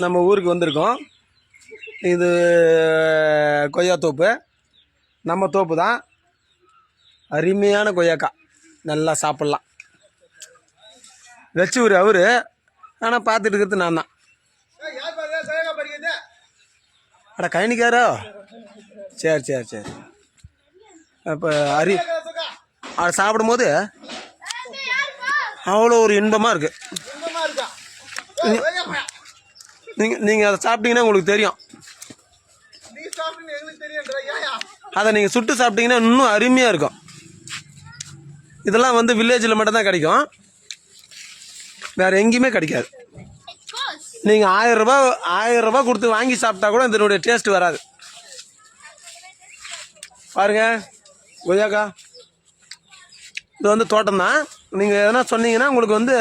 நம்ம ஊருக்கு வந்திருக்கோம். இது கொய்யா தோப்பு, நம்ம தோப்பு தான். அருமையான கொய்யாக்கா, நல்லா சாப்பிட்லாம். வச்சூர் அவரு, ஆனால் பார்த்துட்டு இருக்கிறது நான் தான். அட கயனிக்காரோ, சரி சரி சரி. இப்போ அதை சாப்பிடும் போது அவ்வளோ ஒரு இன்பமாக இருக்குது. நீங்கள் அதை சாப்பிட்டீங்கன்னா உங்களுக்கு தெரியும். அதை நீங்கள் சுட்டு சாப்பிட்டீங்கன்னா இன்னும் அருமையாக இருக்கும். இதெல்லாம் வந்து வில்லேஜில் மட்டும்தான் கிடைக்கும், வேறு எங்கேயுமே கிடைக்காது. நீங்கள் 1000 ரூபா கொடுத்து வாங்கி சாப்பிட்டா கூட இதனுடைய டேஸ்ட் வராது. பாருங்க கொய்யாக்கா, இது வந்து தோட்டம் தான். நீங்கள் எதனா சொன்னீங்கன்னா உங்களுக்கு வந்து